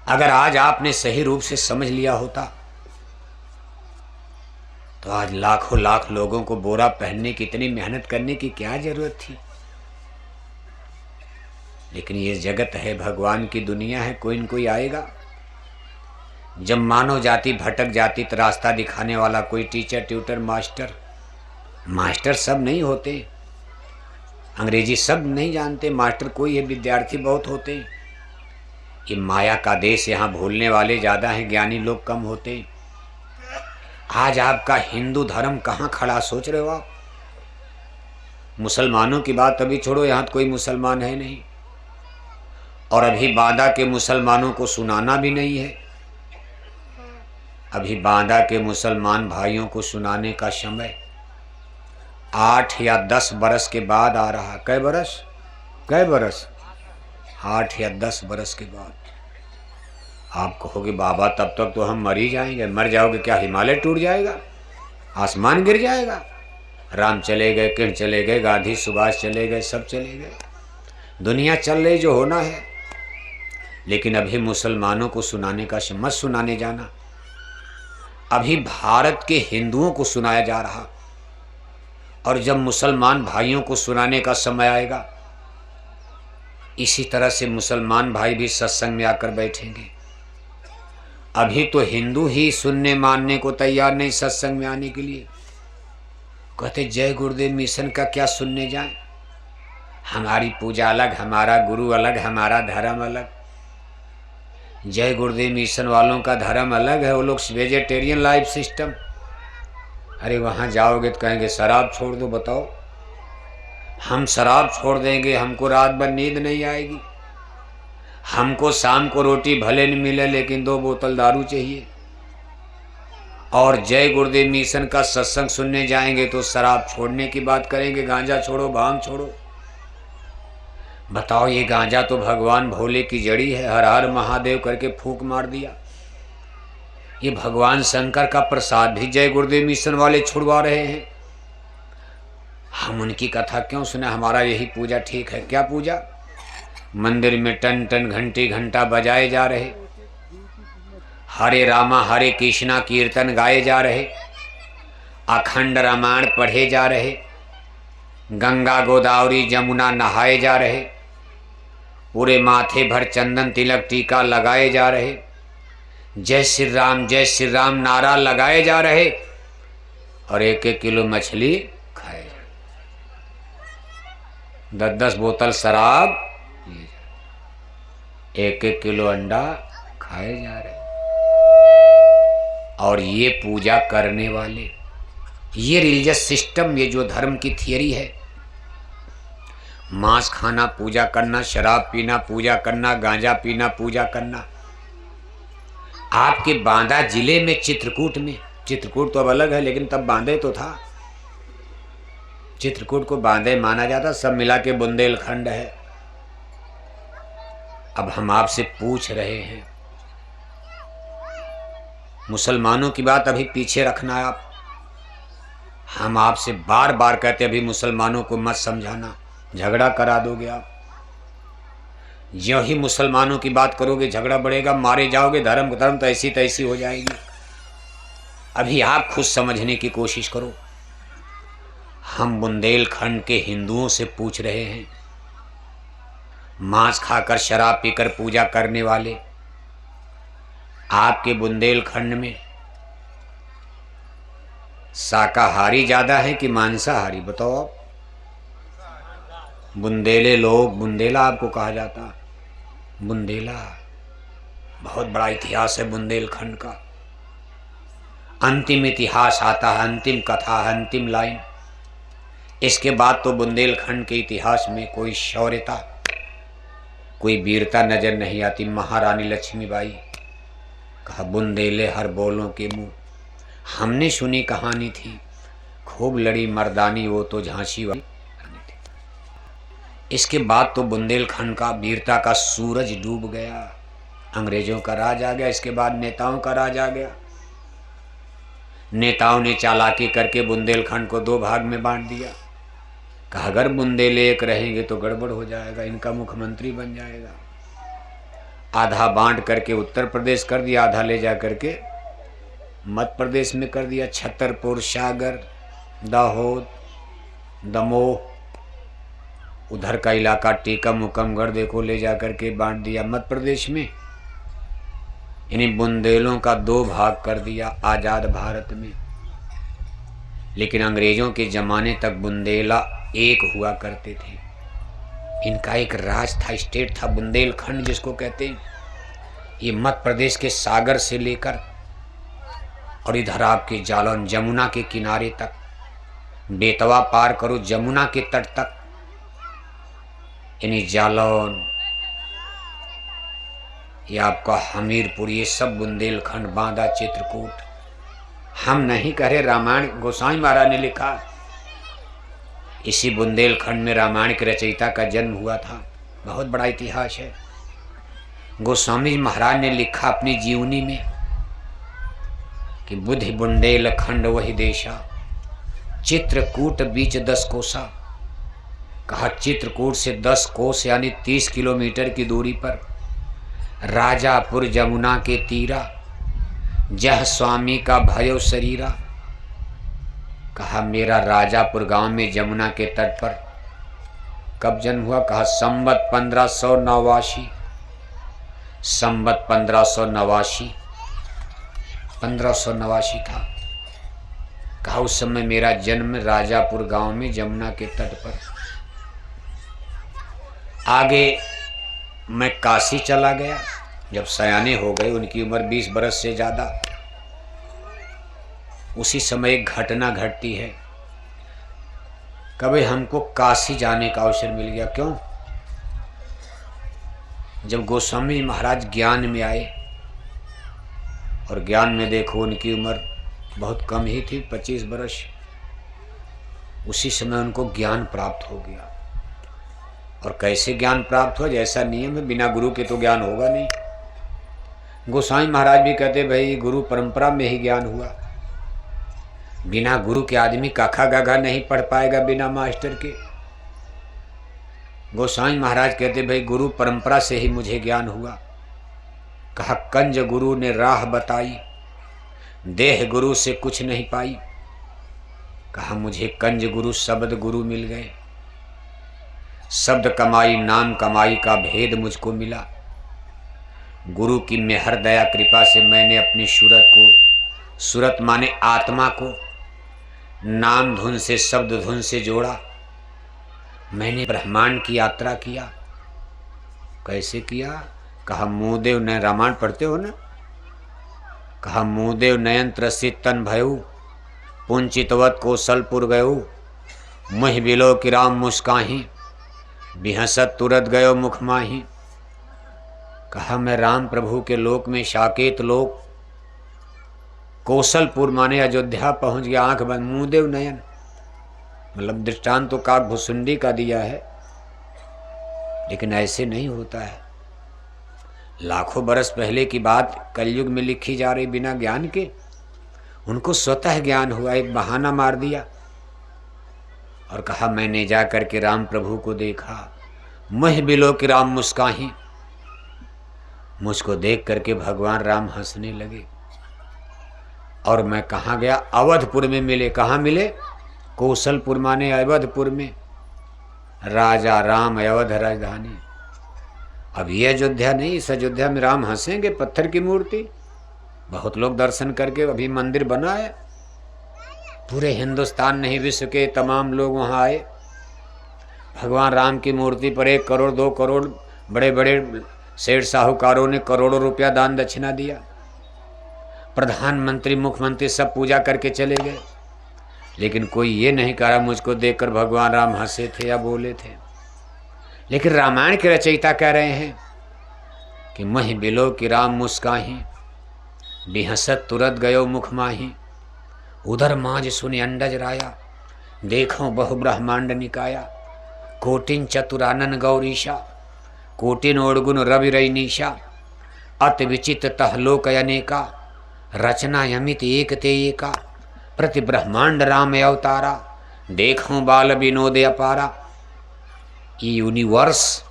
अगर आज आपने सही रूप से समझ लिया होता तो आज लाखों लाख लोगों को बोरा पहनने की इतनी मेहनत करने की क्या जरूरत थी। लेकिन ये जगत है, भगवान की दुनिया है, कोई न कोई आएगा। जब मानव जाति भटक जाती तो रास्ता दिखाने वाला कोई टीचर, ट्यूटर, मास्टर सब नहीं होते। अंग्रेजी सब नहीं जानते, मास्टर कोई है, विद्यार्थी बहुत होते। ये माया का देश, यहाँ भूलने वाले ज़्यादा हैं, ज्ञानी लोग कम होते। आज आपका हिंदू धर्म कहाँ खड़ा, सोच रहे हो आप? मुसलमानों की बात अभी छोड़ो, यहाँ तो कोई मुसलमान है नहीं, और अभी बांदा के मुसलमानों को सुनाना भी नहीं है। अभी बांदा के मुसलमान भाइयों को सुनाने का समय 8 या 10 बरस के बाद आ रहा। कै बरस 8 या 10 बरस के बाद। आप कहोगे बाबा तब तक तो हम मर ही जाएंगे। मर जाओगे क्या? हिमालय टूट जाएगा, आसमान गिर जाएगा। राम चले गए, किरण चले गए, गांधी सुभाष चले गए, सब चले गए, दुनिया चल रही जो होना है। लेकिन अभी मुसलमानों को सुनाने का मत सुनाने जाना। अभी भारत के हिंदुओं को सुनाया जा रहा, और जब मुसलमान भाइयों को सुनाने का समय आएगा, इसी तरह से मुसलमान भाई भी सत्संग में आकर बैठेंगे। अभी तो हिंदू ही सुनने मानने को तैयार नहीं सत्संग में आने के लिए। कहते जय गुरुदेव मिशन का क्या सुनने जाएं, हमारी पूजा अलग, हमारा गुरु अलग, हमारा धर्म अलग। जय गुरुदेव मिशन वालों का धर्म अलग है, वो लोग वेजिटेरियन लाइफ सिस्टम। अरे वहाँ जाओगे तो कहेंगे शराब छोड़ दो। बताओ, हम शराब छोड़ देंगे, हमको रात भर नींद नहीं आएगी, हमको शाम को रोटी भले नहीं मिले लेकिन 2 बोतल दारू चाहिए। और जय गुरुदेव मिशन का सत्संग सुनने जाएंगे तो शराब छोड़ने की बात करेंगे, गांजा छोड़ो, भांग छोड़ो। बताओ, ये गांजा तो भगवान भोले की जड़ी है, हर हर महादेव करके फूंक मार दिया। ये भगवान शंकर का प्रसाद भी जय गुरुदेव मिशन वाले छुड़वा रहे हैं। हम उनकी कथा क्यों सुने? हमारा यही पूजा ठीक है। क्या पूजा? मंदिर में टन टन घंटी घंटा बजाए जा रहे, हरे रामा हरे कृष्णा कीर्तन गाए जा रहे, अखंड रामायण पढ़े जा रहे, गंगा गोदावरी जमुना नहाए जा रहे, पूरे माथे भर चंदन तिलक टीका लगाए जा रहे, जय श्री राम नारा लगाए जा रहे, और 1-1 किलो मछली खाए जा रहे, 10-10 बोतल शराब, 1-1 किलो अंडा खाए जा रहे। और ये पूजा करने वाले, ये रिलीजियस सिस्टम, ये जो धर्म की थियरी है, मांस खाना पूजा करना, शराब पीना पूजा करना, गांजा पीना पूजा करना। आपके बांदा जिले में चित्रकूट में, चित्रकूट तो अब अलग है लेकिन तब बांदे तो था, चित्रकूट को बांदे माना जाता, सब मिला के बुंदेलखंड है। अब हम आपसे पूछ रहे हैं, मुसलमानों की बात अभी पीछे रखना है आप। हम आपसे बार बार कहते अभी मुसलमानों को मत समझाना, झगड़ा करा दोगे आप। ज्यों ही मुसलमानों की बात करोगे झगड़ा बढ़ेगा, मारे जाओगे, धर्म तो ऐसी तैसी हो जाएगी। अभी आप खुद समझने की कोशिश करो। हम बुंदेलखंड के हिंदुओं से पूछ रहे हैं, मांस खाकर शराब पीकर पूजा करने वाले आपके बुंदेलखंड में शाकाहारी ज्यादा है कि मांसाहारी? बताओ आप। बुंदेले लोग, बुंदेला आपको कहा जाता, बुंदेला बहुत बड़ा इतिहास है बुंदेलखंड का। अंतिम इतिहास आता है, अंतिम कथा, अंतिम लाइन। इसके बाद तो बुंदेलखंड के इतिहास में कोई शौर्यता, कोई वीरता नजर नहीं आती। महारानी लक्ष्मीबाई, कहा बुंदेले हर बोलों के मुंह। हमने सुनी कहानी थी, खूब लड़ी मर्दानी वो तो झांसी वाली थी। इसके बाद तो बुंदेलखंड का वीरता का सूरज डूब गया, अंग्रेजों का राज आ गया। इसके बाद नेताओं का राज आ गया। नेताओं ने चालाकी करके बुंदेलखंड को 2 भाग में बांट दिया। कहा अगर बुंदेले एक रहेंगे तो गड़बड़ हो जाएगा, इनका मुख्यमंत्री बन जाएगा। आधा बांट करके उत्तर प्रदेश कर दिया, आधा ले जा करके मध्य प्रदेश में कर दिया। छतरपुर, सागर, दाहोद, दमोह, उधर का इलाका टीकम उकमगढ़ देखो ले जा करके बांट दिया मध्य प्रदेश में। इन्हीं बुंदेलों का 2 भाग कर दिया आज़ाद भारत में। लेकिन अंग्रेजों के ज़माने तक बुंदेला एक हुआ करते थे। इनका एक राज था, स्टेट था बुंदेलखंड जिसको कहते हैं। ये मध्य प्रदेश के सागर से लेकर और इधर आपके जालौन जमुना के किनारे तक, बेतवा पार करो जमुना के तट तक, यानी जालौन, ये आपका हमीरपुर, ये सब बुंदेलखंड, बांदा, चित्रकूट। हम नहीं कह रहे, रामायण गोसाई महाराज ने लिखा। इसी बुंदेलखंड में रामायण के रचयिता का जन्म हुआ था। बहुत बड़ा इतिहास है। गोस्वामी महाराज ने लिखा अपनी जीवनी में कि बुद्धि बुंदेलखंड वही देशा, चित्रकूट बीच 10 कोसा। कहा चित्रकूट से 10 कोस यानी 30 किलोमीटर की दूरी पर राजापुर जमुना के तीरा, जह स्वामी का भयो शरीरा। कहा मेरा राजापुर गांव में जमुना के तट पर कब जन्म हुआ? कहा संवत 1589। संवत 1589 था। कहा उस समय मेरा जन्म राजापुर गांव में जमुना के तट पर। आगे मैं काशी चला गया। जब सयाने हो गए, उनकी उम्र 20 बरस से ज़्यादा, उसी समय एक घटना घटती है। कभी हमको काशी जाने का अवसर मिल गया। क्यों? जब गोस्वामी महाराज ज्ञान में आए, और ज्ञान में देखो उनकी उम्र बहुत कम ही थी, 25 बरस, उसी समय उनको ज्ञान प्राप्त हो गया। और कैसे ज्ञान प्राप्त हुआ? जैसा नियम है, बिना गुरु के तो ज्ञान होगा नहीं। गोसाई महाराज भी कहते भाई गुरु परंपरा में ही ज्ञान हुआ। बिना गुरु के आदमी काखा गाघा नहीं पढ़ पाएगा बिना मास्टर के। गोसाई महाराज कहते भाई गुरु परंपरा से ही मुझे ज्ञान हुआ। कहा कंज गुरु ने राह बताई, देह गुरु से कुछ नहीं पाई। कहा मुझे कंज गुरु शब्द गुरु मिल गए। शब्द कमाई नाम कमाई का भेद मुझको मिला। गुरु की मेहर दया कृपा से मैंने अपनी सूरत को, सूरत माने आत्मा को, नाम धुन से शब्द धुन से जोड़ा। मैंने ब्रह्मांड की यात्रा किया। कैसे किया? कहा मुँहदेव नयन, रामायण पढ़ते हो ना? कहा मुँहदेव नयन त्रसित तन भयऊ, पुंचितवत कौशलपुर गयो, मुह बिलो की राम मुस्काही, बिहसत तुरत गयो मुख माही। कहा मैं राम प्रभु के लोक में, साकेत लोक, कौशलपुर माने अयोध्या पहुंच गया। आंख बंद, मुँहदेव नयन, मतलब दृष्टांत तो काक भुसुंडी का दिया है, लेकिन ऐसे नहीं होता है। लाखों बरस पहले की बात कलयुग में लिखी जा रही बिना ज्ञान के। उनको स्वतः ज्ञान हुआ, एक बहाना मार दिया और कहा मैंने जा करके राम प्रभु को देखा, मुह बिलो की राम मुस्काही। मुझको देख करके भगवान राम हंसने लगे। और मैं कहाँ गया? अवधपुर में मिले। कहाँ मिले? कौशलपुर माने अवधपुर में। राजा राम अवध राजधानी। अब ये अयोध्या नहीं, इस अयोध्या में राम हंसेंगे? पत्थर की मूर्ति। बहुत लोग दर्शन करके अभी मंदिर बना है। पूरे हिंदुस्तान नहीं, विश्व के तमाम लोग वहाँ आए। भगवान राम की मूर्ति पर 1 करोड़ 2 करोड़ बड़े बड़े सेठ साहूकारों ने करोड़ों रुपया दान दक्षिणा दिया। प्रधानमंत्री मुख्यमंत्री सब पूजा करके चले गए, लेकिन कोई ये नहीं कहा मुझको देखकर भगवान राम हंसे थे या बोले थे। लेकिन रामायण के रचयिता कह रहे हैं कि मही बिलो की राम मुस्काही, बिहसत तुरत गयो मुख माही। उधर माज सुनि अंडज राया, देखो बहु ब्रह्मांड निकाया। कोटिन चतुरानन गौरीशा, कोटिन ओड़गुन रवि रैनीशा। अति विचित तहलोक अनेका, रचना यमित एक ते एका। प्रति ब्रह्मांड राम अवतारा, देखो बाल विनोद अपारा। ये यूनिवर्स,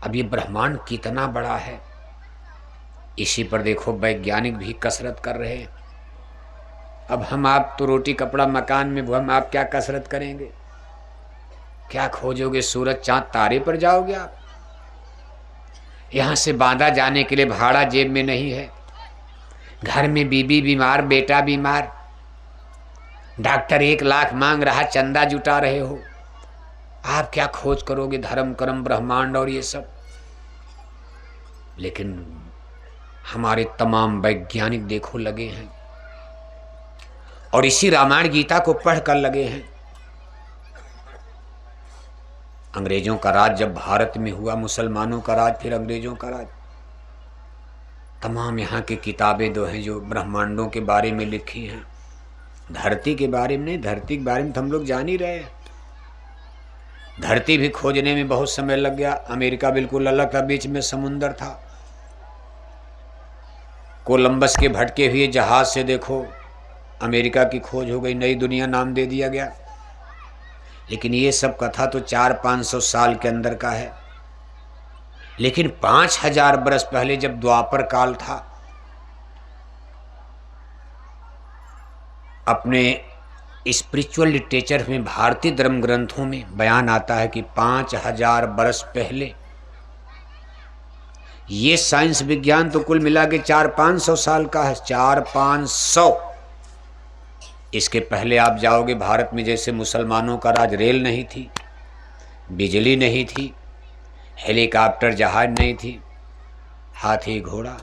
अब ये ब्रह्मांड कितना बड़ा है। इसी पर देखो वैज्ञानिक भी कसरत कर रहे हैं। अब हम आप तो रोटी कपड़ा मकान में, हम आप क्या कसरत करेंगे? क्या खोजोगे? सूरज चांद तारे पर जाओगे आप? यहां से बांदा जाने के लिए भाड़ा जेब में नहीं है, घर में बीबी बीमार, बेटा बीमार, डॉक्टर 1 लाख मांग रहा, चंदा जुटा रहे हो। आप क्या खोज करोगे? धर्म कर्म ब्रह्मांड और ये सब। लेकिन हमारे तमाम वैज्ञानिक देखो लगे हैं और इसी रामायण गीता को पढ़ कर लगे हैं। अंग्रेजों का राज जब भारत में हुआ, मुसलमानों का राज, फिर अंग्रेजों का राज, तमाम यहाँ की किताबें दो हैं जो ब्रह्मांडों के बारे में लिखी हैं। धरती के बारे में नहीं, धरती के बारे में तो हम लोग जान ही रहे हैं। धरती भी खोजने में बहुत समय लग गया। अमेरिका बिल्कुल अलग था, बीच में समुंदर था। कोलंबस के भटके हुए जहाज से देखो अमेरिका की खोज हो गई, नई दुनिया नाम दे दिया गया। लेकिन ये सब कथा तो 400-500 साल के अंदर का है। लेकिन 5000 बरस पहले जब द्वापर काल था, अपने स्पिरिचुअल लिटरेचर में, भारतीय धर्म ग्रंथों में बयान आता है कि 5000 बरस पहले, ये साइंस विज्ञान तो कुल मिला के 400-500 साल का है, 400-500। इसके पहले आप जाओगे भारत में, जैसे मुसलमानों का राज, रेल नहीं थी, बिजली नहीं थी, हेलीकॉप्टर जहाज नहीं थी, हाथी घोड़ा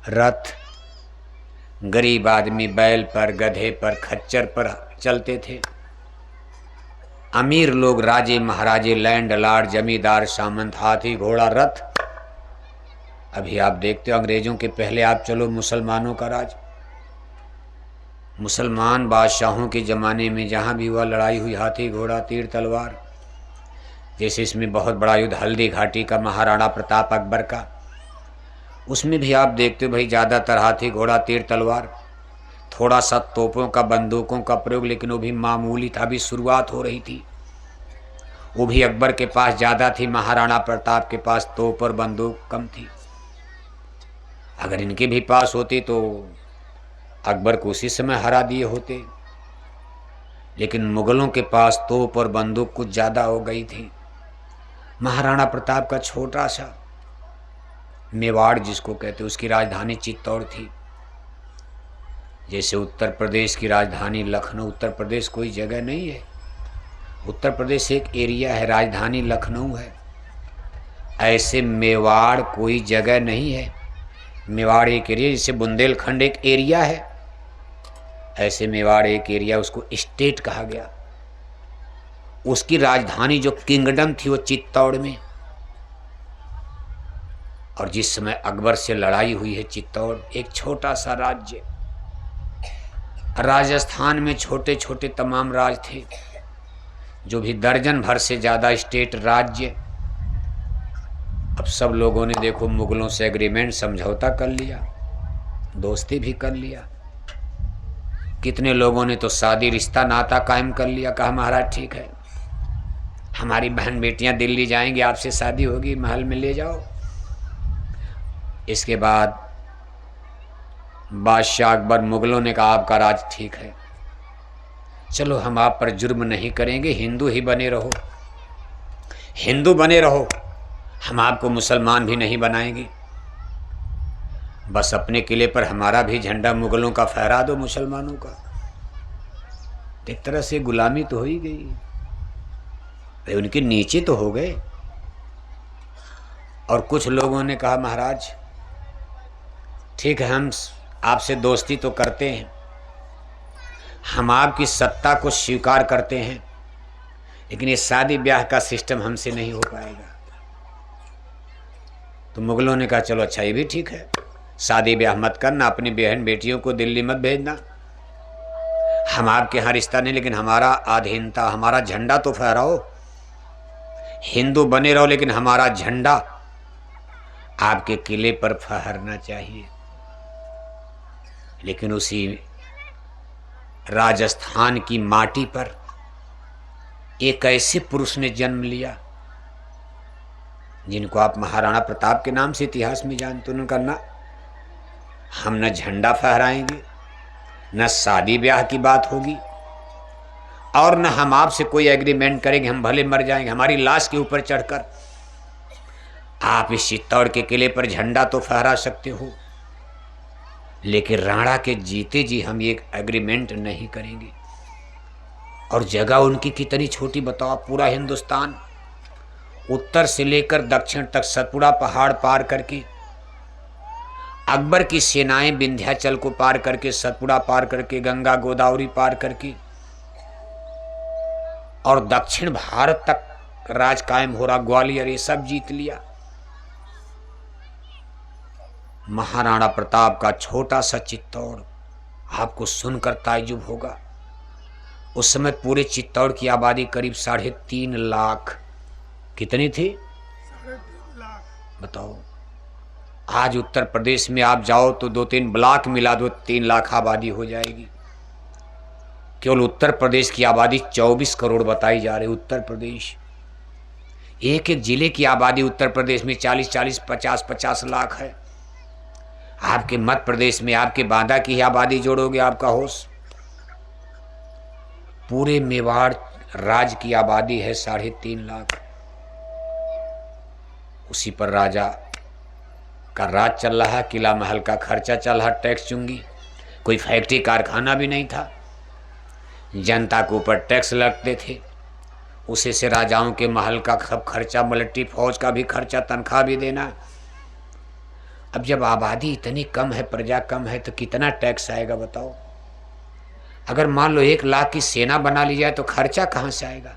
रथ, गरीब आदमी बैल पर, गधे पर, खच्चर पर चलते थे। अमीर लोग, राजे महाराजे, लैंड लॉर्ड, जमींदार, सामंत, हाथी घोड़ा रथ। अभी आप देखते हो अंग्रेजों के पहले आप चलो मुसलमानों का राज। मुसलमान बादशाहों के ज़माने में जहाँ भी हुआ लड़ाई हुई, हाथी घोड़ा तीर तलवार। जैसे इसमें बहुत बड़ा युद्ध हल्दी घाटी का, महाराणा प्रताप अकबर का, उसमें भी आप देखते हो भाई ज़्यादातर हाथी घोड़ा तीर तलवार, थोड़ा सा तोपों का, बंदूकों का प्रयोग, लेकिन वो भी मामूली था, अभी शुरुआत हो रही थी। वो भी अकबर के पास ज़्यादा थी, महाराणा प्रताप के पास तोप और बंदूक कम थी। अगर इनके भी पास होती तो अकबर को उसी समय हरा दिए होते। लेकिन मुगलों के पास तोप और बंदूक कुछ ज़्यादा हो गई थी। महाराणा प्रताप का छोटा सा मेवाड़ जिसको कहते, उसकी राजधानी चित्तौड़ थी। जैसे उत्तर प्रदेश की राजधानी लखनऊ, उत्तर प्रदेश कोई जगह नहीं है, उत्तर प्रदेश एक एरिया है, राजधानी लखनऊ है। ऐसे मेवाड़ कोई जगह नहीं है, मेवाड़ एक एरिया, जैसे बुंदेलखंड एक एरिया है, ऐसे मेवाड़ एक एरिया, उसको स्टेट कहा गया। उसकी राजधानी जो किंगडम थी वो चित्तौड़ में। और जिस समय अकबर से लड़ाई हुई है, चित्तौड़ एक छोटा सा राज्य। राजस्थान में छोटे छोटे तमाम राज थे, जो भी दर्जन भर से ज़्यादा स्टेट राज्य। अब सब लोगों ने देखो मुगलों से एग्रीमेंट, समझौता कर लिया, दोस्ती भी कर लिया। कितने लोगों ने तो शादी रिश्ता नाता कायम कर लिया, कहा महाराज ठीक है, हमारी बहन बेटियां दिल्ली जाएंगी, आपसे शादी होगी, महल में ले जाओ। इसके बाद बादशाह अकबर, मुगलों ने कहा आपका राज ठीक है, चलो हम आप पर जुर्म नहीं करेंगे, हिंदू ही बने रहो, हिंदू बने रहो, हम आपको मुसलमान भी नहीं बनाएंगे। बस अपने किले पर हमारा भी झंडा मुगलों का फहरा दो, मुसलमानों का। एक तरह से गुलामी तो हो ही गई, भाई उनके नीचे तो हो गए। और कुछ लोगों ने कहा महाराज ठीक है, हम आपसे दोस्ती तो करते हैं, हम आपकी सत्ता को स्वीकार करते हैं, लेकिन ये शादी ब्याह का सिस्टम हमसे नहीं हो पाएगा। तो मुगलों ने कहा चलो अच्छा, ये भी ठीक है, शादी ब्याह मत करना, अपनी बहन बेटियों को दिल्ली मत भेजना, हम आपके यहाँ रिश्ता नहीं, लेकिन हमारा अधीनता, हमारा झंडा तो फहराओ, हिंदू बने रहो, लेकिन हमारा झंडा आपके किले पर फहरना चाहिए। लेकिन उसी राजस्थान की माटी पर एक ऐसे पुरुष ने जन्म लिया जिनको आप महाराणा प्रताप के नाम से इतिहास में जानते हो। उनका हम न झंडा फहराएंगे, न शादी ब्याह की बात होगी, और न हम आपसे कोई एग्रीमेंट करेंगे। हम भले मर जाएंगे, हमारी लाश के ऊपर चढ़कर आप इस चित्तौड़ के किले पर झंडा तो फहरा सकते हो, लेकिन राणा के जीते जी हम ये एग्रीमेंट नहीं करेंगे। और जगह उनकी कितनी छोटी बताओ, पूरा हिंदुस्तान उत्तर से लेकर दक्षिण तक, सतपुड़ा पहाड़ पार करके, अकबर की सेनाएं विंध्याचल को पार करके, सतपुड़ा पार करके, गंगा गोदावरी पार करके, और दक्षिण भारत तक राज कायम हो रहा, ग्वालियर ये सब जीत लिया। महाराणा प्रताप का छोटा सा चित्तौड़ आपको सुनकर ताज्जुब होगा। उस समय पूरे चित्तौड़ की आबादी करीब 3.5 लाख। कितनी थी? 3.5 लाख। बताओ, आज उत्तर प्रदेश में आप जाओ तो 2-3 ब्लॉक मिला दो, 3 लाख आबादी हो जाएगी। केवल उत्तर प्रदेश की आबादी 24 करोड़ बताई जा रही। उत्तर प्रदेश, एक एक जिले की आबादी उत्तर प्रदेश में 40-40, 50-50 लाख है। आपके मध्य प्रदेश में आपके बांदा की आबादी जोड़ोगे, आपका होश। पूरे मेवाड़ राज्य की आबादी है 3.5 लाख। उसी पर राजा का राज चल रहा, किला महल का खर्चा चल रहा, टैक्स चुंगी। कोई फैक्ट्री कारखाना भी नहीं था, जनता के ऊपर टैक्स लगते थे। उसी से राजाओं के महल का सब खर्चा, मिलिट्री फौज का भी खर्चा, तनख्वाह भी देना। अब जब आबादी इतनी कम है, प्रजा कम है, तो कितना टैक्स आएगा बताओ। अगर मान लो 1 लाख की सेना बना ली जाए तो खर्चा कहाँ से आएगा?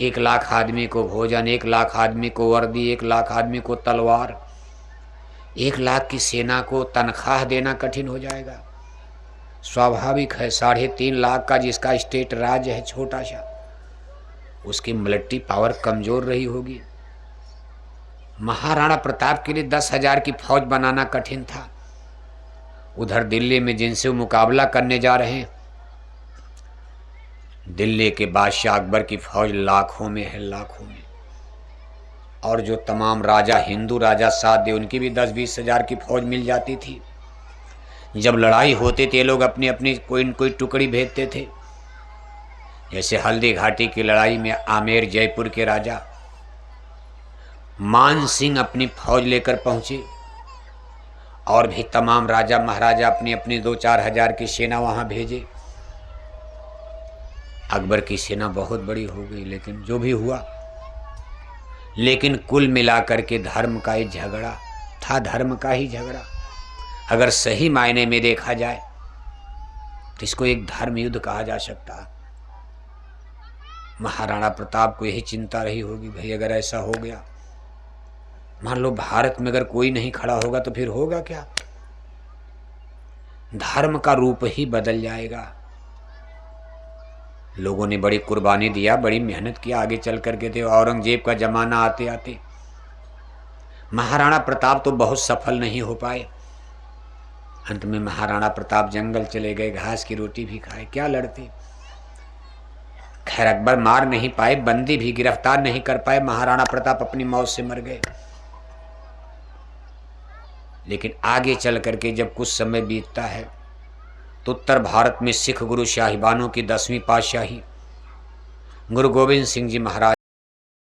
1 लाख आदमी को भोजन, 1 लाख आदमी को वर्दी, 1 लाख आदमी को तलवार, 1 लाख की सेना को तनख्वाह देना कठिन हो जाएगा। स्वाभाविक है 3.5 लाख का जिसका स्टेट राज्य है छोटा सा, उसकी मिलिट्री पावर कमजोर रही होगी। महाराणा प्रताप के लिए 10,000 की फौज बनाना कठिन था। उधर दिल्ली में जिनसे वो मुकाबला करने जा रहे हैं, दिल्ली के बादशाह अकबर की फौज लाखों में है, लाखों में। और जो तमाम राजा, हिंदू राजा साथ दे, उनकी भी 10-20 हज़ार की फौज मिल जाती थी। जब लड़ाई होती थी ये लोग अपनी अपनी कोई न कोई टुकड़ी भेजते थे। जैसे हल्दी घाटी की लड़ाई में आमेर जयपुर के राजा मान सिंह अपनी फौज लेकर पहुंचे, और भी तमाम राजा महाराजा अपनी अपनी 2-4 हज़ार की सेना वहां भेजे। अकबर की सेना बहुत बड़ी हो गई, लेकिन जो भी हुआ, लेकिन कुल मिलाकर के धर्म का ही झगड़ा था, धर्म का ही झगड़ा। अगर सही मायने में देखा जाए तो इसको एक धर्म युद्ध कहा जा सकता है। महाराणा प्रताप को यही चिंता रही होगी, भाई अगर ऐसा हो गया, मान लो भारत में अगर कोई नहीं खड़ा होगा तो फिर होगा क्या? धर्म का रूप ही बदल जाएगा। लोगों ने बड़ी कुर्बानी दिया, बड़ी मेहनत किया, आगे चल करके थे। औरंगजेब का जमाना आते आते महाराणा प्रताप तो बहुत सफल नहीं हो पाए। अंत में महाराणा प्रताप जंगल चले गए, घास की रोटी भी खाए, क्या लड़ते। खैर अकबर मार नहीं पाए, बंदी भी गिरफ्तार नहीं कर पाए, महाराणा प्रताप अपनी मौत से मर गए। लेकिन आगे चल करके जब कुछ समय बीतता है तो उत्तर भारत में सिख गुरु शाहिबानों की 10वीं पातशाही गुरु गोविंद सिंह जी महाराज